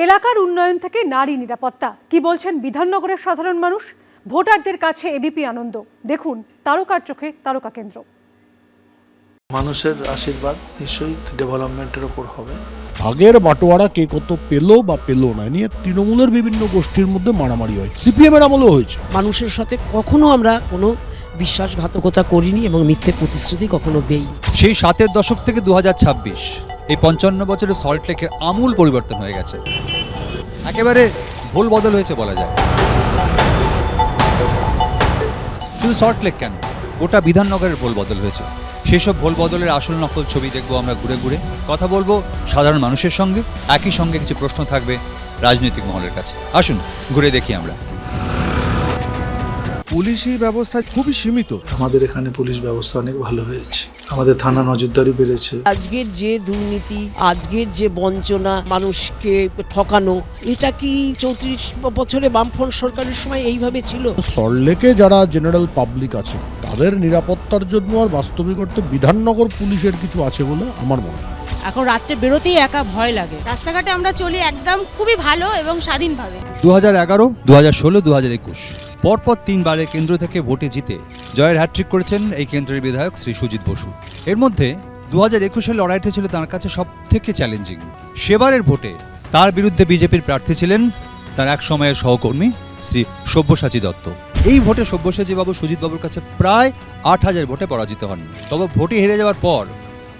এলাকার উন্নয়ন থেকে নারী নিরাপত্তা কি বলছেন বিধাননগরের সাধারণ মানুষ? ভোটারদের কাছে এবিপি আনন্দ। দেখুন তারকার চোখে তারকা কেন্দ্র। মানুষের আশীর্বাদ নিশ্চয়ই ডেভেলপমেন্টের উপর হবে। আগের বাটোয়ারা কে কত পেলো বা পেলো না নিয়ে তৃণমূলের বিভিন্ন গোষ্ঠীর মধ্যে মারামারি হয়, সিপিএম এর আমলেও হয়েছে। মানুষের সাথে কখনো আমরা কোনো বিশ্বাসঘাতকতা করিনি এবং মিথ্যে প্রতিশ্রুতি কখনো দেই। সেই ৭-এর দশক থেকে ২০২৬ এই ৫৫ বছরের সল্টলেকের আমূল পরিবর্তন হয়ে গেছে। একেবারে ভোল বদল হয়েছে বলা যায়। শুধু সল্টলেক কেন, গোটা বিধাননগরের ভোল বদল হয়েছে। সেই সব ভোল বদলের আসল নকল ছবি দেখবো আমরা ঘুরে ঘুরে, কথা বলবো সাধারণ মানুষের সঙ্গে, একই সঙ্গে কিছু প্রশ্ন থাকবে রাজনৈতিক মহলের কাছে। আসুন ঘুরে দেখি আমরা। পুলিশি ব্যবস্থা খুবই সীমিত। আমাদের এখানে পুলিশ ব্যবস্থা অনেক ভালো হয়েছে, আমাদের থানা নজরদারি বেড়েছে। আজকের যে দুর্নীতি, আজকের যে বঞ্চনা, মানুষকে ঠকানো, এটা কি ৩৪ বছরে বামফ্রন্ট সরকারের সময় এইভাবে ছিল? সল্টলেকে যারা জেনারেল পাবলিক আছে তাদের নিরাপত্তার জন্য আর বাস্তবিক অর্থে বিধাননগর পুলিশের কিছু আছে বলে আমার মনে হয়। এখন রাত্রে বেরোতেই একা ভয় লাগে। রাস্তাঘাটে আমরা চলি একদম খুবই ভালো এবং স্বাধীনভাবে। ২০১১, ২০১৬, ২০২১ পরপর ৩ বারের কেন্দ্র থেকে ভোটে জিতে জয়ের হ্যাট্রিক করেছেন এই কেন্দ্রের বিধায়ক শ্রী সুজিত বসু। এর মধ্যে ২০২১-এর লড়াইটা ছিল তার কাছে সব থেকে চ্যালেঞ্জিং। সেবারের ভোটে তার বিরুদ্ধে বিজেপির প্রার্থী ছিলেন তার এক সময়ের সহকর্মী শ্রী সব্যসাচী দত্ত। এই ভোটে সব্যসাচী বাবু সুজিত বাবুর কাছে প্রায় ৮,০০০ ভোটে পরাজিত হন। তবে ভোটে হেরে যাওয়ার পর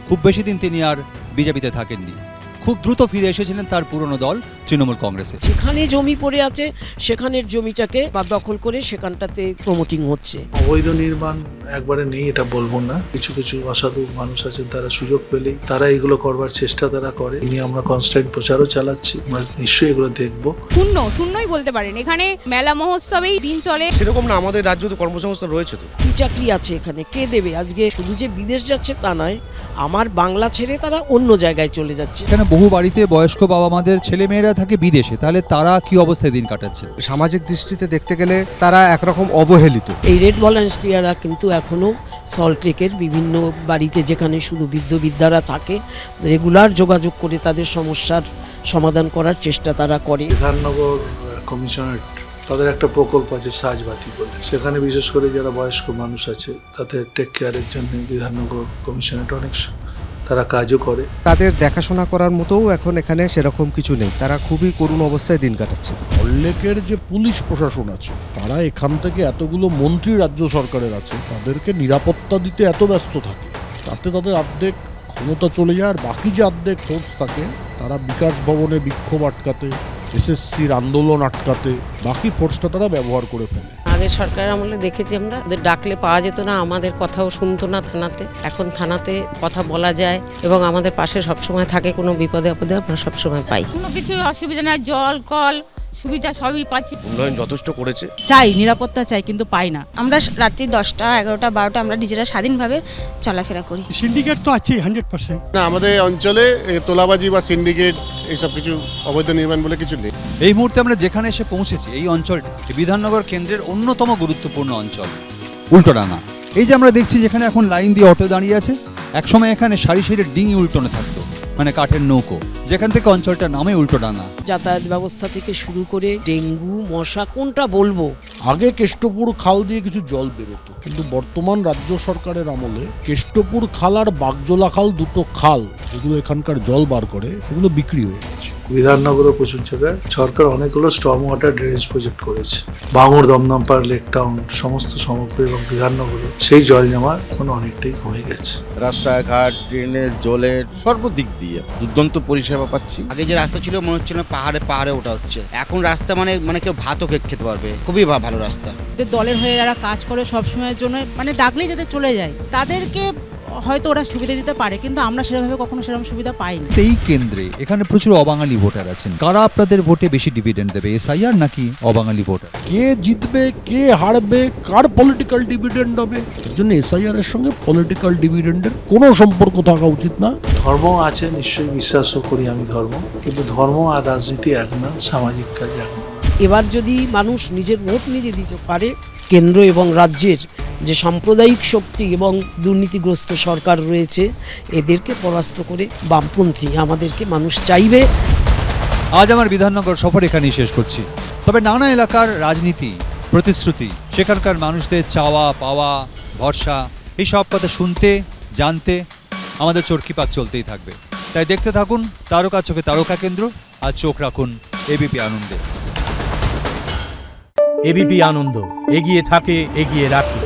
খুব বেশি দিন তিনি আর বিজেপিতে থাকেননি। খুব দ্রুত ফিরে এসেছিলেন তার পুরনো দল তৃণমূল কংগ্রেসে। যেখানে জমি পড়ে আছে সেখানের জমিটাকে বা দখল করে সেখানটাতে প্রমোটিং হচ্ছে। অবৈধ নির্মাণ একবারে নেই এটা বলবো না, কিছু কিছু অসাধু মানুষ আছেন, তারা সুযোগ পেলেই তারা এগুলো করবার চেষ্টা তারা করে। নিয়ে আমরা কনস্ট্যান্ট প্রচারও চালাচ্ছি, আমরা নিশ্চয়ই এগুলো দেখবো। শূন্যই বলতে পারেন, এখানে মেলা মহোৎসবেই দিন চলে। সেরকম না, আমাদের রাজ্যে তো কর্মসংস্থান রয়েছে। তো কি চাকরি আছে এখানে, কে দেবে? আজকে শুধু যে বিদেশ যাচ্ছে তা নয়, আমার বাংলা ছেড়ে তারা অন্য জায়গায় চলে যাচ্ছে। এখানে বহু বাড়িতে বয়স্ক বাবা মাদের ছেলে মেয়েরা থাকে বিদেশে, তাহলে তারা কি অবস্থায় দিন কাটাচ্ছে? সামাজিক দৃষ্টিতে দেখতে গেলে তারা একরকম অবহেলিত। এই রেড ভলান্টিয়াররা কিন্তু এখনো সল্টলেকের বিভিন্ন বাড়িতে যেখানে শুধু বৃদ্ধরা থাকে, রেগুলার যোগাযোগ করে তাদের সমস্যার সমাধান করার চেষ্টা তারা করে। বিধাননগর কমিশনারেট তাদের একটা প্রকল্প আছে সাজবাতি বলে, সেখানে বিশেষ করে যারা বয়স্ক মানুষ আছে তাদের টেক কেয়ারের জন্য বিধাননগর কমিশনারেট অনেক তারা কাজও করে। তাদের দেখাশোনা করার মতোও এখন এখানে সেরকম কিছু নেই, তারা খুবই করুণ অবস্থায় দিন কাটাচ্ছে। সল্টলেকের যে পুলিশ প্রশাসন আছে তারা এখান থেকে এতগুলো মন্ত্রী রাজ্য সরকারের আছে, তাদেরকে নিরাপত্তা দিতে এত ব্যস্ত থাকে, তাতে তাদের অর্ধেক ক্ষমতা চলে যায়। আর বাকি যে অর্ধেক ফোর্স থাকে তারা বিকাশ ভবনে বিক্ষোভ আটকাতে, এসএসসির আন্দোলন আটকাতে বাকি ফোর্সটা তারা ব্যবহার করে ফেলে। আগের সরকারের আমলে দেখেছি আমরা, ওদের ডাকলে পাওয়া যেত না, আমাদের কথাও শুনতো না থানাতে। এখন থানাতে কথা বলা যায় এবং আমাদের পাশে সবসময় থাকে, কোনো বিপদে আপদে আমরা সবসময় পাই। কোনো কিছু অসুবিধা নাই, জল কল সুবিধা সবই পাচ্ছি। উন্নয়ন যথেষ্ট করেছে। চাই নিরাপত্তা চাই, কিন্তু পাই না। আমরা রাত্রি 10টা 11টা 12টা আমরা নিজেরা স্বাধীনভাবে চলাফেরা করি। সিন্ডিকেট তো আছে 100%। না, আমাদের অঞ্চলে তোলাবাজি বা সিন্ডিকেট এইসব কিছু অবৈধ নির্মাণ বলে কিছু নেই। এই মুহূর্তে আমরা যেখানে এসে পৌঁছেছি, এই অঞ্চলটি বিধাননগর কেন্দ্রের অন্যতম গুরুত্বপূর্ণ অঞ্চল উল্টোডাঙ্গা। এই যে আমরা দেখছি যেখানে এখন লাইন দিয়ে অটো দাঁড়িয়ে আছে, একসময় এখানে সারি সারি ডিঙি উল্টোনে থাকতো, মানে কাঠের নৌকো, যেখান থেকে অঞ্চলটার নামে উল্টোডাঙ্গা। যাতায়াত ব্যবস্থা থেকে শুরু করে ডেঙ্গু মশা কোনটা বলবো। আগে কেষ্টপুর খাল দিয়ে কিছু জল বেরোতো, কিন্তু বর্তমান রাজ্য সরকারের আমলে কেষ্টপুর খাল আর বাগজোলা খাল, দুটো খাল যেগুলো এখানকার জল বার করে, সেগুলো বিক্রি হয়ে গেছে। বিধাননগরও প্রচুর জায়গায় সরকার অনেকগুলো স্টর্ম ওয়াটার ড্রেনেজ প্রজেক্ট করেছে। ভাঙড়, দমদমপাড়, লেক টাউন সমস্ত সমগ্র এবং বিধাননগরে সেই জল জমা এখন অনেকটাই কমে গেছে। রাস্তাঘাট, ড্রেনেজ, জলের সর্বদিক দিয়ে দুর্দান্ত পরিষেবা পাচ্ছি। আগে যে রাস্তা ছিল মনে হচ্ছিল পাহাড়ে ওঠা হচ্ছে, এখন রাস্তা মানে কেউ ভাতও খেতে পারবে, খুবই ভালো রাস্তা। দলের হয়ে যারা কাজ করে সব সময়ের জন্য, মানে ডাকলেই যাতে চলে যায়, তাদেরকে হয়তো ওরা সুবিধা দিতে পারে, কিন্তু আমরা সেভাবে কখনো সেরকম সুবিধা পাইনি। এই কেন্দ্রে এখানে প্রচুর অবাঙালি ভোটার আছেন। কারা আপনাদের ভোটে বেশি ডিভিডেন্ড দেবে, এসআইআর নাকি অবাঙালি ভোটার? কে জিতবে, কে হারবে, কার পলিটিক্যাল ডিভিডেন্ড হবে, এর জন্য এসআইআর এর সঙ্গে পলিটিক্যাল ডিভিডেন্ডের কোনো সম্পর্ক থাকা উচিত না। ধর্ম আছে, নিশ্চয়ই বিশ্বাসও করি আমি ধর্ম, কিন্তু ধর্ম আর রাজনীতি এক না, সামাজিক কাজ এক না। এবার যদি মানুষ নিজের ভোট নিজে দিতে পারে, কেন্দ্র এবং রাজ্যের যে সাম্প্রদায়িক শক্তি এবং দুর্নীতিগ্রস্ত সরকার রয়েছে, এদেরকে পরাস্ত করে বামপন্থী আমাদেরকে মানুষ চাইবে। আজ আমার বিধাননগর সফর এখানেই শেষ করছি। তবে নানা এলাকার রাজনীতি, প্রতিশ্রুতি, সেখানকার মানুষদের চাওয়া পাওয়া, ভরসা, এই সব কথা শুনতে জানতে আমাদের চরকিপাত চলতেই থাকবে। তাই দেখতে থাকুন তারকা চোখে তারকা কেন্দ্র, আর চোখ রাখুন এবিপি আনন্দে। এবিপি আনন্দ, এগিয়ে থাকে, এগিয়ে রাখে।